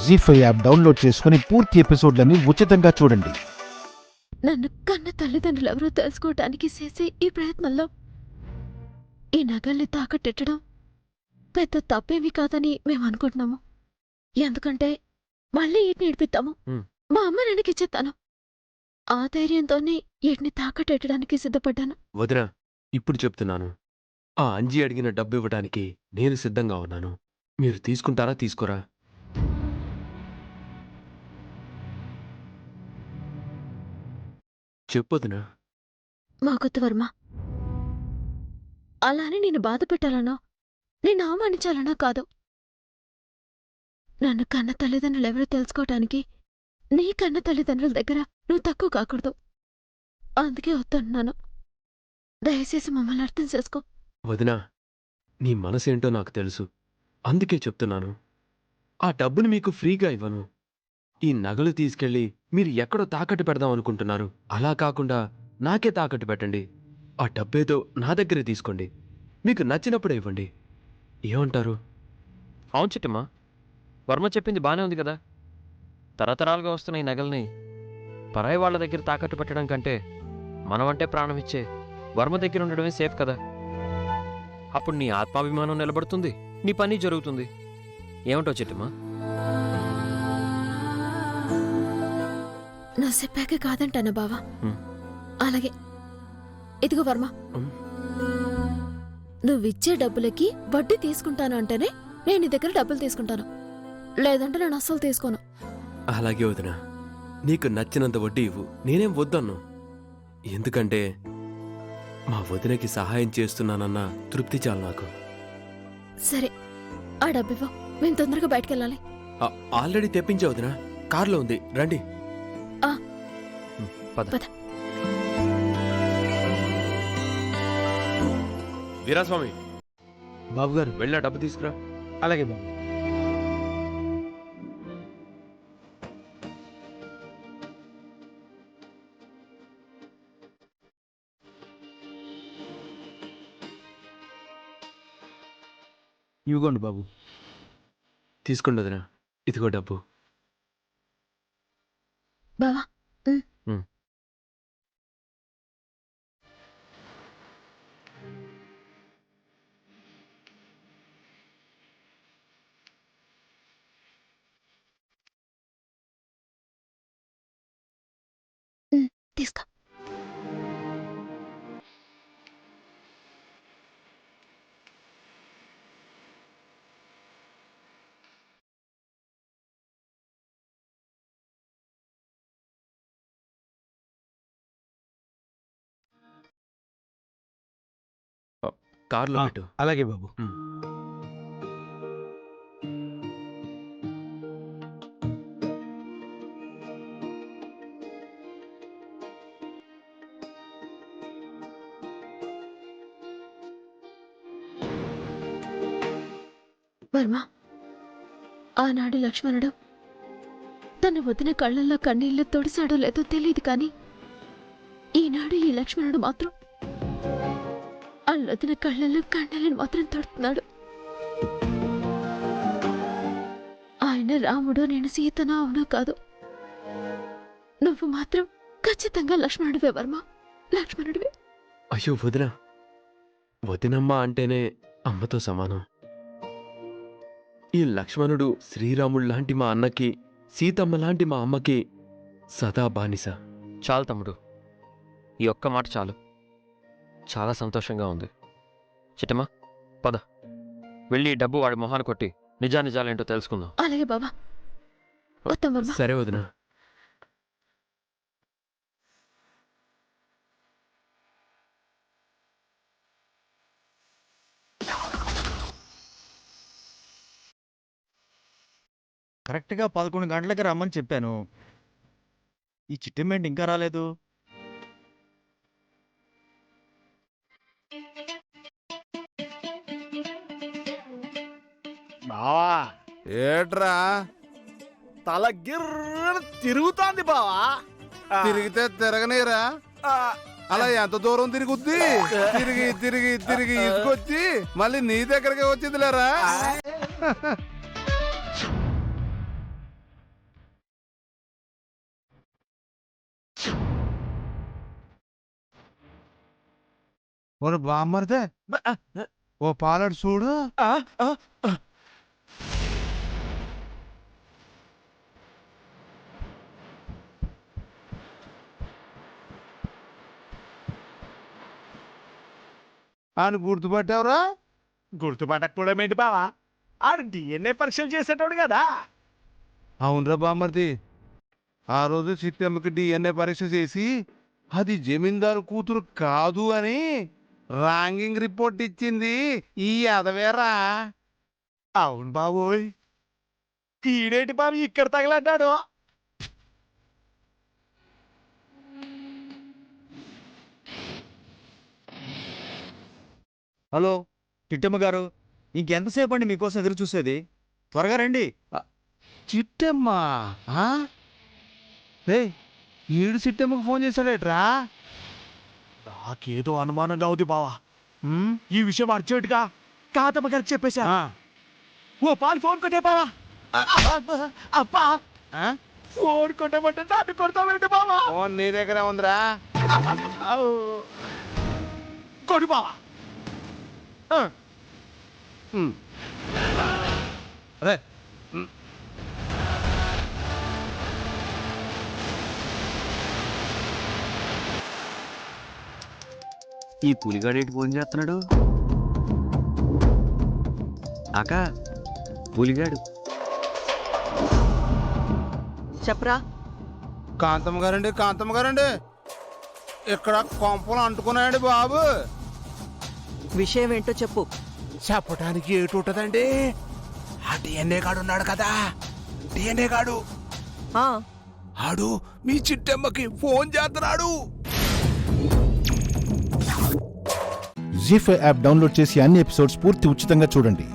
జీ5 app download చేసుకుని పూర్తి ఎపిసోడ్లని ఉచితంగా చూడండి. నన్ను కన్న తల్లిదండ్రులు ఎవరో తెలుసుకోవటానికి చేసే ఈ ప్రయత్నంలో ఈ నగల్ని తాకట్టెట్టడం పెద్ద తప్పేమీ కాదని మేము అనుకుంటున్నాము. ఎందుకంటే మళ్ళీ వీటిని ఇడిపిస్తాము. మా అమ్మ నాన్నకి ఇచ్చేస్తాను. ఆ ధైర్యంతోనే వీటిని తాకట్టెట్టడానికి సిద్ధపడ్డాను. వదినా, ఇప్పుడు చెప్తున్నాను. ఆ అంజీ అడిగిన డబ్బు ఇవ్వడానికి నేను సిద్ధంగా ఉన్నాను. మీరు తీసుకుంటారా తీసుకోరా? చెప్పొదినా. మాకొద్దు వర్మ. అలానే నేను బాధ పెట్టాలనో నేను అవమానించాలనో కాదు. నన్ను కన్న తల్లిదండ్రులు ఎవరో తెలుసుకోవటానికి నీ కన్న తల్లిదండ్రుల దగ్గర నువ్వు తక్కువ కాకూడదు. అందుకే వద్దంటున్నాను. దయచేసి మమ్మల్ని అర్థం చేసుకో. వదినా, నీ మనసేంటో నాకు తెలుసు. అందుకే చెప్తున్నాను. ఆ డబ్బుని మీకు ఫ్రీగా ఇవ్వను. ఈ నగలు తీసుకెళ్ళి మీరు ఎక్కడో తాకట్టు పెడదాం అనుకుంటున్నారు. అలా కాకుండా నాకే తాకట్టు పెట్టండి. ఆ డబ్బేదో నా దగ్గరే తీసుకోండి. మీకు నచ్చినప్పుడే ఇవ్వండి. ఏమంటారు? అవును చిట్టమ్మా, వర్మ చెప్పింది బానే ఉంది కదా. తరతరాలుగా వస్తున్న ఈ నగల్ని పరాయి వాళ్ళ దగ్గర తాకట్టు పెట్టడం కంటే మనమంటే ప్రాణం ఇచ్చే వర్మ దగ్గర ఉండడమే సేఫ్ కదా. అప్పుడు నీ ఆత్మాభిమానం నిలబడుతుంది, నీ పని జరుగుతుంది. ఏమంటావు చిట్టమ్మా? నువ్వు చెప్పాక కాదంటాను బావా. అలాగే ఇదిగో వర్మ, నువ్విచ్చే డబ్బులకి వడ్డీ తీసుకుంటాను అంటేనే నేను నీ దగ్గర డబ్బులు తీసుకుంటాను. లేదంటే నేను అస్సలు తీసుకోను. అలాగే వదినా, నీకు నచ్చినంత వడ్డీ ఇవ్వు. నేనేం వద్దన్ను. ఎందుకంటే మా వదినకి సహాయం చేస్తున్నానన్న తృప్తి చాలు నాకు. సరే, ఆ డబ్బివ్వు. మేము తొందరగా బయటకెళ్ళాలి. ఆల్రెడీ తెప్పించే వదినా, కార్లో ఉంది, రండి. పద. పద. వీరాస్వామి, బాబు గారు. వెళ్ళిన డబ్బు తీసుకురా. అలాగే బాబు. ఇవ్వండి బాబు. తీసుకోండి వదినా, ఇదిగో డబ్బు. బావా, తీసుకో. కార్లో పెట్టు. అలాగే బాబు. వర్మ, ఆనాడు లక్ష్మణుడు తన వదిన కళ్ళల్లో కన్నీళ్లు తొడిసాడో లేదో తెలియదు కానీ ఈనాడు ఈ లక్ష్మణుడు మాత్రం ఆ వదిన కళ్ళల్లో కన్నీళ్ళని మాత్రం తొడుతున్నాడు. ఆయన రాముడు, నేను సీతనా అవునో కాదు, నువ్వు మాత్రం ఖచ్చితంగా లక్ష్మణుడివే వర్మ, లక్ష్మణుడివే. అయ్యో వదినా, వదినమ్మ అంటేనే అమ్మతో సమానం. ఈ లక్ష్మణుడు శ్రీరాముడు లాంటి మా అన్నకి, సీతమ్మ లాంటి మా అమ్మకి సదా బానిస. చాలు తమ్ముడు, ఈ ఒక్క మాట చాలు. చాలా సంతోషంగా ఉంది. చిట్టమ్మా, పద. వెళ్ళి ఈ డబ్బు వాడి మొహాన్ని కొట్టి నిజానిజాలేంటో తెలుసుకుందాం. అలాగే బాబా, వస్తాం వర్మ. సరే వదినా. కరెక్ట్గా 11 గంటలకి రమ్మని చెప్పాను. ఈ చిట్టిమెంట్ ఇంకా రాలేదు. బావా, ఏట్రా తల గిర్ర తిరుగుతోంది బావా. తిరిగితే తిరగనేరా? అలా ఎంత దూరం తిరుగుద్ది? తిరిగి తిరిగి తిరిగి ఇసుకొచ్చి మళ్ళీ నీ దగ్గరకే వచ్చిందిలేరా? ఓ బామ్మర్దే ఓ పాలడు చూడు. అని గుర్తుపట్టావురా? గుర్తుపట్టకపోవడం ఏంటి బావా? ఆడు DNA పరీక్షలు చేసేటోడు కదా. అవునరా బామ్మర్ది, ఆ రోజు చిట్టమ్మకి DNA పరీక్ష చేసి అది జమీందారు కూతురు కాదు అని రాంగింగ్ రిపోర్ట్ ఇచ్చింది ఈ అదవేరా. అవును బాబోయ్, ఈడేటి బాబు ఇక్కడ తగలడ్డాడు. హలో చిట్టమ్మ గారు, ఇంకెంతసేపు అండి మీకోసం ఎదురు చూసేది? త్వరగా రండి. చిట్టమ్మా? ఈడు చిట్టమ్మకు ఫోన్ చేశాడేట్రా? నాకేదో అనుమానంగా ఉంది బావా. ఈ విషయం అర్జెంటుగా కాతమ్మ గారికి చెప్పేశా. ఓ పాలు ఫోన్ కొట్టే బావా. అబ్బా, ఫోన్ కొట్టమంటే దాన్ని కొడతావేంటి బావా? ఫోన్ నీ దగ్గర ఉందిరా. కొడు బావా. అదే ఈ పులిగాడు ఏంటి ఫోన్ చేస్తున్నాడు? అక్క, పులిగాడు. చెప్పరా. కాంతమ్మ గారండి, కాంతమ్మ గారండి, ఇక్కడ కొంపలు అంటుకున్నాయండి బాబు. విషయం ఏంటో చెప్పు. చెప్పటానికి ఏటుంటదండి? ఆ DNA గాడు ఉన్నాడు కదా, DNA గాడు ఆ, ఆడు మీ చిట్టమ్మకి ఫోన్ చేస్తున్నాడు. జీ5 యాప్ డౌన్లోడ్ చేసి అన్ని ఎపిసోడ్స్ పూర్తి ఉచితంగా చూడండి.